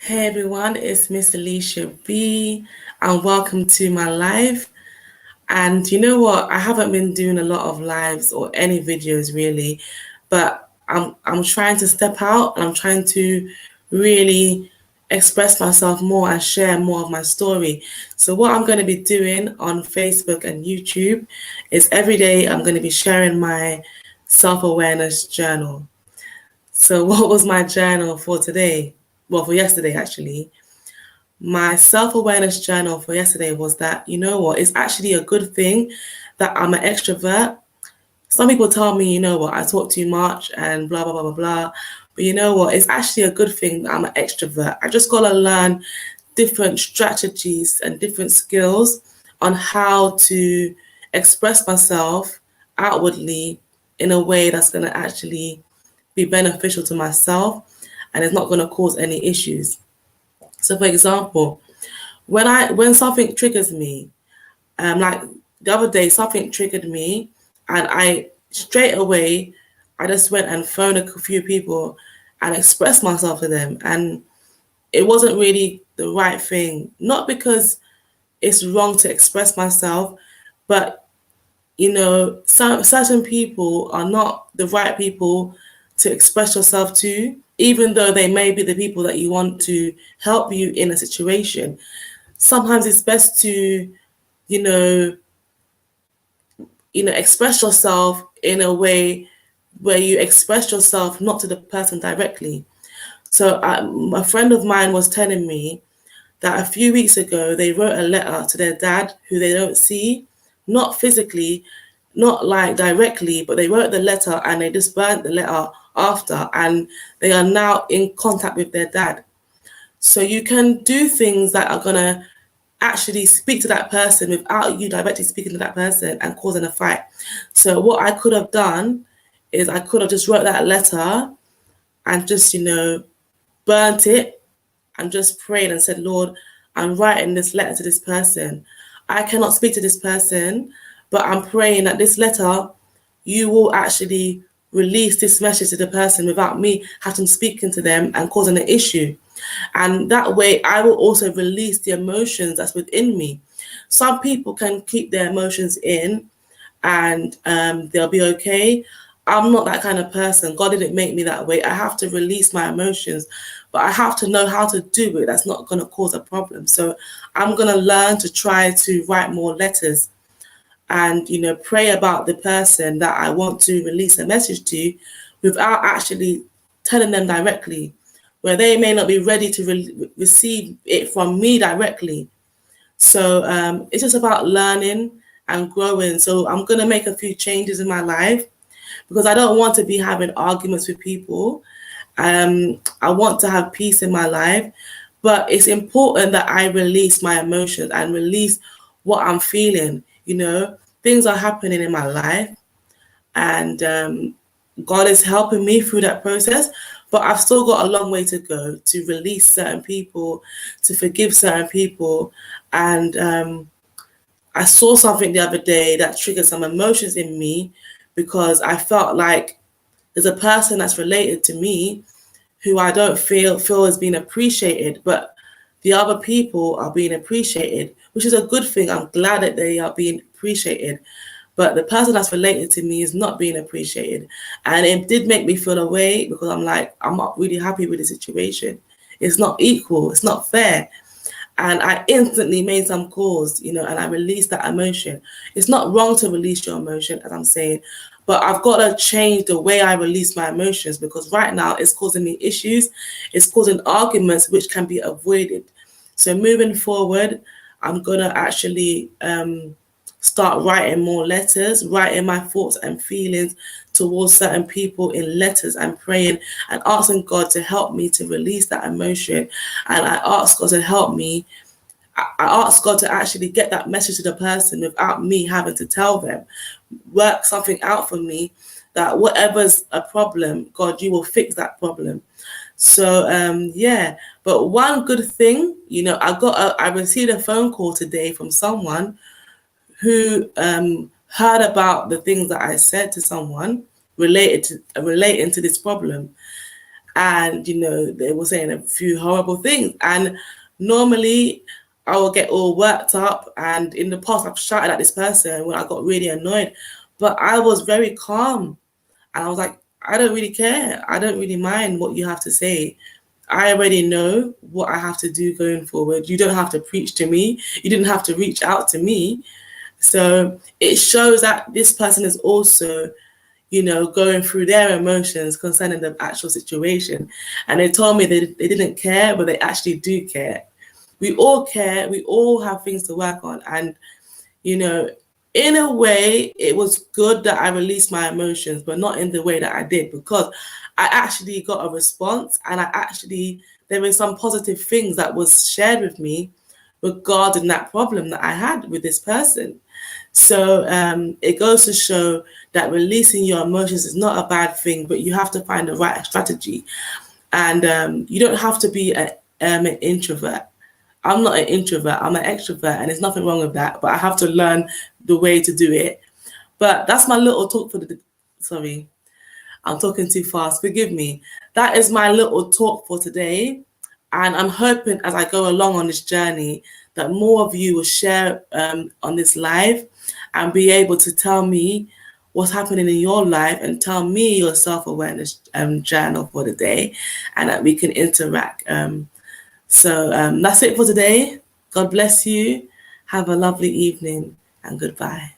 Hey everyone, it's Ms Alisha B, and welcome to my live. And you know what? I haven't been doing a lot of lives or any videos really, but I'm trying to step out and I'm trying to really express myself more and share more of my story. So what I'm going to be doing on Facebook and YouTube is every day I'm going to be sharing my self-awareness journal. So what was my journal for today? Well, for yesterday actually. My self-awareness journal for yesterday was that, you know what, it's actually a good thing that I'm an extrovert. Some people tell me, you know what, I talk too much and blah, blah, blah, blah, blah. But you know what, it's actually a good thing that I'm an extrovert. I just got to learn different strategies and different skills on how to express myself outwardly in a way that's going to actually be beneficial to myself and it's not going to cause any issues. So, for example, when something triggers me, like the other day, something triggered me, and I straight away, I just went and phoned a few people and expressed myself to them, and it wasn't really the right thing. Not because it's wrong to express myself, but certain people are not the right people to express yourself to, even though they may be the people that you want to help you in a situation. Sometimes it's best to, you know, express yourself in a way where you express yourself not to the person directly. So a friend of mine was telling me that a few weeks ago they wrote a letter to their dad who they don't see, not physically, not like directly, but they wrote the letter and they just burnt the letter after, and they are now in contact with their dad. So you can do things that are gonna actually speak to that person without you directly speaking to that person and causing a fight. So what I could have done is I could have just wrote that letter and just, burnt it and just prayed and said, Lord, I'm writing this letter to this person. I cannot speak to this person, but I'm praying that this letter, you will actually release this message to the person without me having speaking to them and causing an issue. And that way, I will also release the emotions that's within me. Some people can keep their emotions in and they'll be okay. I'm not that kind of person. God didn't make me that way. I have to release my emotions, but I have to know how to do it. That's not going to cause a problem. So I'm going to learn to try to write more letters and, pray about the person that I want to release a message to without actually telling them directly, where they may not be ready to receive it from me directly. So it's just about learning and growing. So I'm going to make a few changes in my life because I don't want to be having arguments with people. I want to have peace in my life, but it's important that I release my emotions and release what I'm feeling. Things are happening in my life, and God is helping me through that process. But I've still got a long way to go to release certain people, to forgive certain people. And I saw something the other day that triggered some emotions in me because I felt like there's a person that's related to me who I don't feel is being appreciated, but the other people are being appreciated, which is a good thing. I'm glad that they are being appreciated. But the person that's related to me is not being appreciated. And it did make me feel away because I'm like, I'm not really happy with the situation. It's not equal, it's not fair. And I instantly made some calls, and I released that emotion. It's not wrong to release your emotion, as I'm saying, but I've got to change the way I release my emotions because right now it's causing me issues. It's causing arguments which can be avoided. So moving forward, I'm going to actually start writing more letters, writing my thoughts and feelings towards certain people in letters and praying and asking God to help me to release that emotion. And I ask God to help me. I ask God to actually get that message to the person without me having to tell them. Work something out for me that whatever's a problem, God, you will fix that problem. So yeah, but one good thing, I received a phone call today from someone who heard about the things that I said to someone relating to this problem. and they were saying a few horrible things, and normally I will get all worked up, and in the past I've shouted at this person when I got really annoyed, but I was very calm, and I was like, I don't really care, I don't really mind what you have to say. I already know what I have to do going forward. You don't have to preach to me, you didn't have to reach out to me. So it shows that this person is also going through their emotions concerning the actual situation. And they told me they didn't care, but they actually do care. We all care. We all have things to work on. And, in a way, it was good that I released my emotions, but not in the way that I did, because I actually got a response, and there were some positive things that was shared with me regarding that problem that I had with this person. So it goes to show that releasing your emotions is not a bad thing, but you have to find the right strategy. And you don't have to be an introvert. I'm not an introvert, I'm an extrovert, and there's nothing wrong with that, but I have to learn the way to do it. But that's my little talk for sorry, I'm talking too fast, forgive me. That is my little talk for today. And I'm hoping as I go along on this journey that more of you will share on this live and be able to tell me what's happening in your life and tell me your self-awareness journal for the day, and that we can interact. So that's it for today. God bless you. Have a lovely evening, and goodbye.